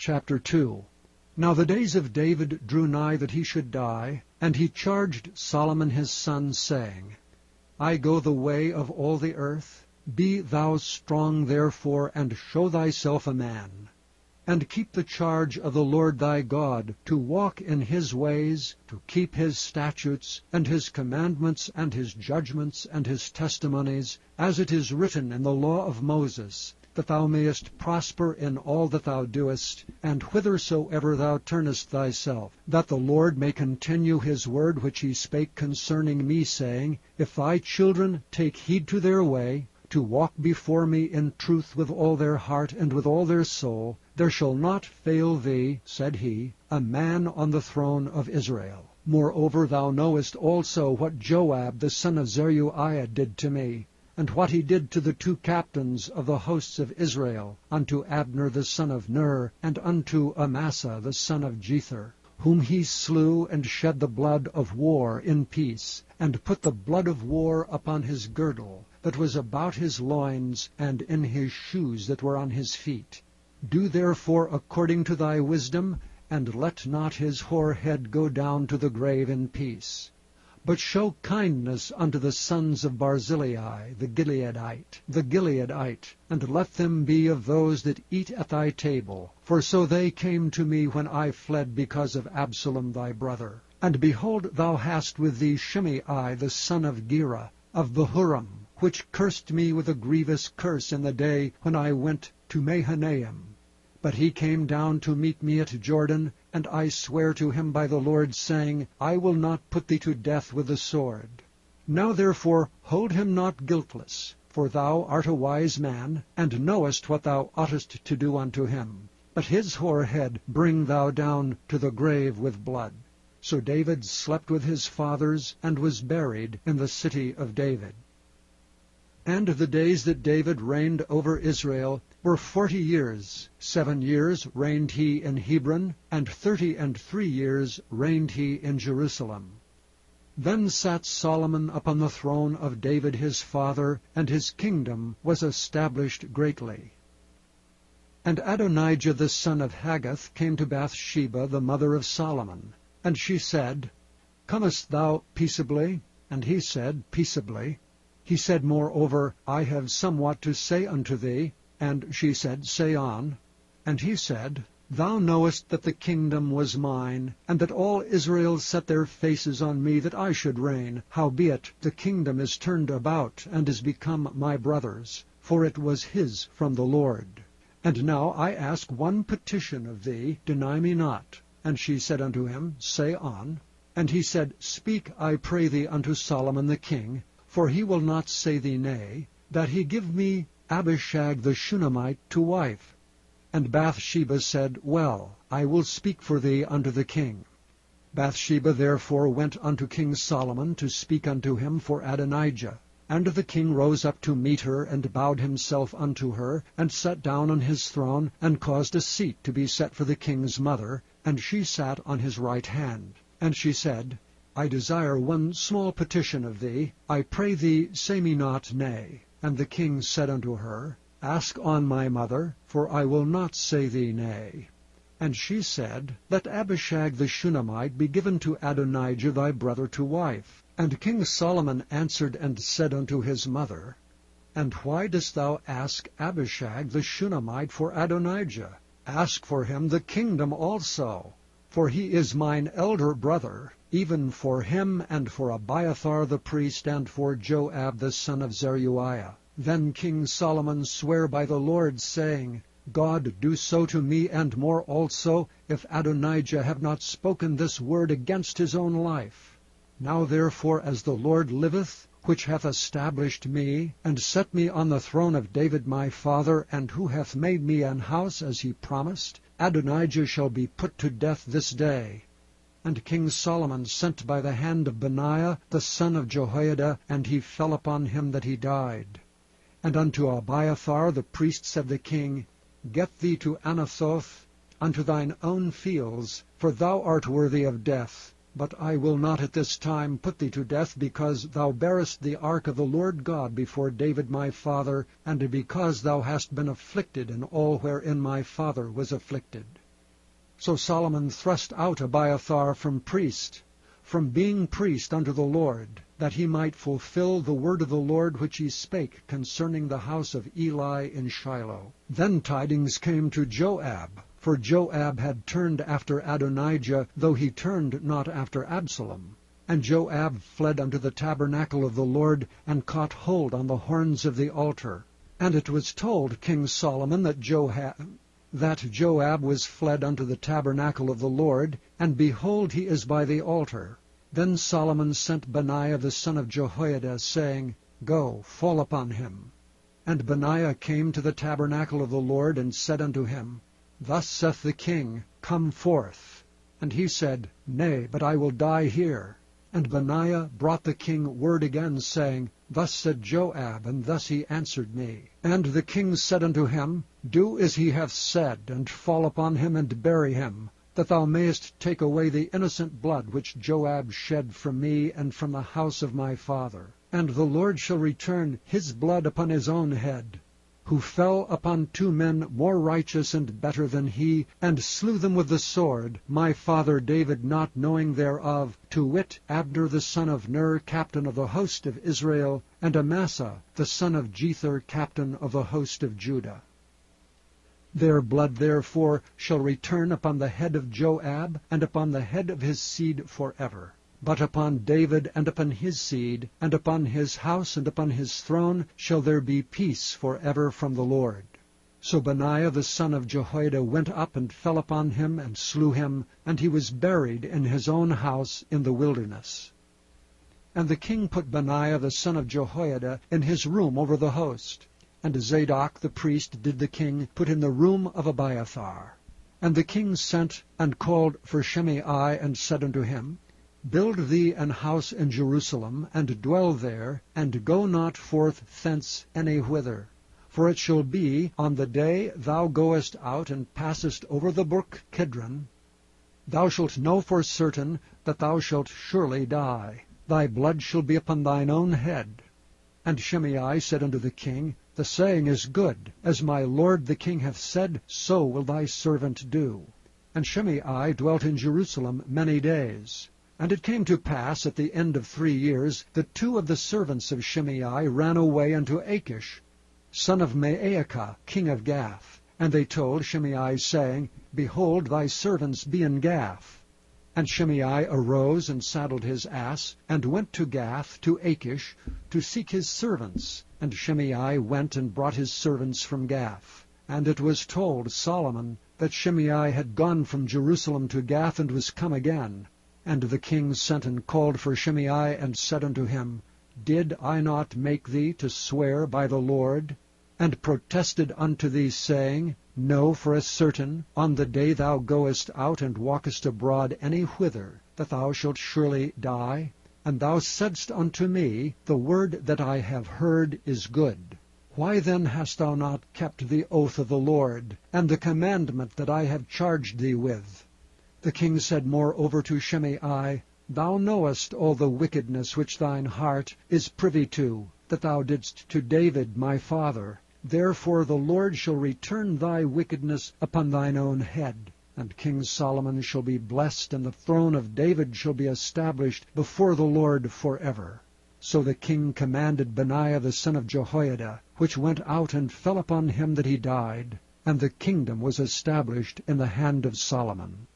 Chapter 2. Now the days of David drew nigh that he should die, and he charged Solomon his son, saying, I go the way of all the earth. Be thou strong therefore, and show thyself a man. And keep the charge of the Lord thy God, to walk in his ways, to keep his statutes, and his commandments, and his judgments, and his testimonies, as it is written in the law of Moses, that thou mayest prosper in all that thou doest, and whithersoever thou turnest thyself, that the Lord may continue his word which he spake concerning me, saying, If thy children take heed to their way, to walk before me in truth with all their heart and with all their soul, there shall not fail thee, said he, a man on the throne of Israel. Moreover, thou knowest also what Joab the son of Zeruiah did to me, and what he did to the 2 captains of the hosts of Israel, unto Abner the son of Ner, and unto Amasa the son of Jether, whom he slew, and shed the blood of war in peace, and put the blood of war upon his girdle, that was about his loins, and in his shoes that were on his feet. Do therefore according to thy wisdom, and let not his hoar head go down to the grave in peace. But show kindness unto the sons of Barzillai the Gileadite, and let them be of those that eat at thy table. For so they came to me when I fled because of Absalom thy brother. And behold, thou hast with thee Shimei the son of Gera, of Bahurim, which cursed me with a grievous curse in the day when I went to Mahanaim. But he came down to meet me at Jordan, and I swear to him by the Lord, saying, I will not put thee to death with the sword. Now therefore hold him not guiltless, for thou art a wise man, and knowest what thou oughtest to do unto him. But his hoar head bring thou down to the grave with blood. So David slept with his fathers, and was buried in the city of David. And the days that David reigned over Israel were 40 years. 7 years reigned he in Hebron, and 33 years reigned he in Jerusalem. Then sat Solomon upon the throne of David his father, and his kingdom was established greatly. And Adonijah the son of Haggith came to Bathsheba the mother of Solomon. And she said, Comest thou peaceably? And he said, Peaceably. He said moreover, I have somewhat to say unto thee. And she said, Say on. And he said, Thou knowest that the kingdom was mine, and that all Israel set their faces on me that I should reign. Howbeit the kingdom is turned about, and is become my brother's, for it was his from the Lord. And now I ask one petition of thee, deny me not. And she said unto him, Say on. And he said, Speak, I pray thee, unto Solomon the king, for he will not say thee nay, that he give me Abishag the Shunammite to wife. And Bathsheba said, Well, I will speak for thee unto the king. Bathsheba therefore went unto King Solomon to speak unto him for Adonijah. And the king rose up to meet her, and bowed himself unto her, and sat down on his throne, and caused a seat to be set for the king's mother, and she sat on his right hand. And she said, I desire one small petition of thee. I pray thee, say me not nay. And the king said unto her, Ask on, my mother, for I will not say thee nay. And she said, Let Abishag the Shunammite be given to Adonijah thy brother to wife. And King Solomon answered and said unto his mother, And why dost thou ask Abishag the Shunammite for Adonijah? Ask for him the kingdom also. For he is mine elder brother, even for him, and for Abiathar the priest, and for Joab the son of Zeruiah. Then King Solomon sware by the Lord, saying, God do so to me, and more also, if Adonijah have not spoken this word against his own life. Now therefore, as the Lord liveth, which hath established me, and set me on the throne of David my father, and who hath made me an house as he promised, Adonijah shall be put to death this day. And King Solomon sent by the hand of Benaiah the son of Jehoiada, and he fell upon him that he died. And unto Abiathar the priest said the king, Get thee to Anathoth, unto thine own fields, for thou art worthy of death. But I will not at this time put thee to death, because thou bearest the ark of the Lord God before David my father, and because thou hast been afflicted in all wherein my father was afflicted. So Solomon thrust out Abiathar from being priest unto the Lord, that he might fulfill the word of the Lord which he spake concerning the house of Eli in Shiloh. Then tidings came to Joab, for Joab had turned after Adonijah, though he turned not after Absalom. And Joab fled unto the tabernacle of the Lord, and caught hold on the horns of the altar. And it was told King Solomon that Joab was fled unto the tabernacle of the Lord, and behold, he is by the altar. Then Solomon sent Benaiah the son of Jehoiada, saying, Go, fall upon him. And Benaiah came to the tabernacle of the Lord, and said unto him, Thus saith the king, Come forth. And he said, Nay, but I will die here. And Benaiah brought the king word again, saying, Thus said Joab, and thus he answered me. And the king said unto him, Do as he hath said, and fall upon him, and bury him, that thou mayest take away the innocent blood which Joab shed from me and from the house of my father. And the Lord shall return his blood upon his own head, who fell upon 2 men more righteous and better than he, and slew them with the sword, my father David not knowing thereof, to wit, Abner the son of Ner, captain of the host of Israel, and Amasa the son of Jether, captain of the host of Judah. Their blood therefore shall return upon the head of Joab, and upon the head of his seed forever. But upon David, and upon his seed, and upon his house, and upon his throne, shall there be peace forever from the Lord. So Benaiah the son of Jehoiada went up, and fell upon him, and slew him, and he was buried in his own house in the wilderness. And the king put Benaiah the son of Jehoiada in his room over the host, and Zadok the priest did the king put in the room of Abiathar. And the king sent and called for Shimei, and said unto him, Build thee an house in Jerusalem, and dwell there, and go not forth thence any whither. For it shall be, on the day thou goest out and passest over the brook Kidron, thou shalt know for certain that thou shalt surely die. Thy blood shall be upon thine own head. And Shimei said unto the king, The saying is good. As my lord the king hath said, so will thy servant do. And Shimei dwelt in Jerusalem many days. And it came to pass at the end of 3 years, that 2 of the servants of Shimei ran away unto Achish, son of Maacah, king of Gath. And they told Shimei, saying, Behold, thy servants be in Gath. And Shimei arose and saddled his ass, and went to Gath to Achish, to seek his servants. And Shimei went and brought his servants from Gath. And it was told Solomon that Shimei had gone from Jerusalem to Gath, and was come again. And the king sent and called for Shimei, and said unto him, Did I not make thee to swear by the Lord? And protested unto thee, saying, Know for a certain, on the day thou goest out and walkest abroad any whither, that thou shalt surely die? And thou saidst unto me, The word that I have heard is good. Why then hast thou not kept the oath of the Lord, and the commandment that I have charged thee with? The king said moreover to Shimei, Thou knowest all the wickedness which thine heart is privy to, that thou didst to David my father. Therefore the Lord shall return thy wickedness upon thine own head. And King Solomon shall be blessed, and the throne of David shall be established before the Lord forever. So the king commanded Benaiah the son of Jehoiada, which went out and fell upon him that he died, and the kingdom was established in the hand of Solomon.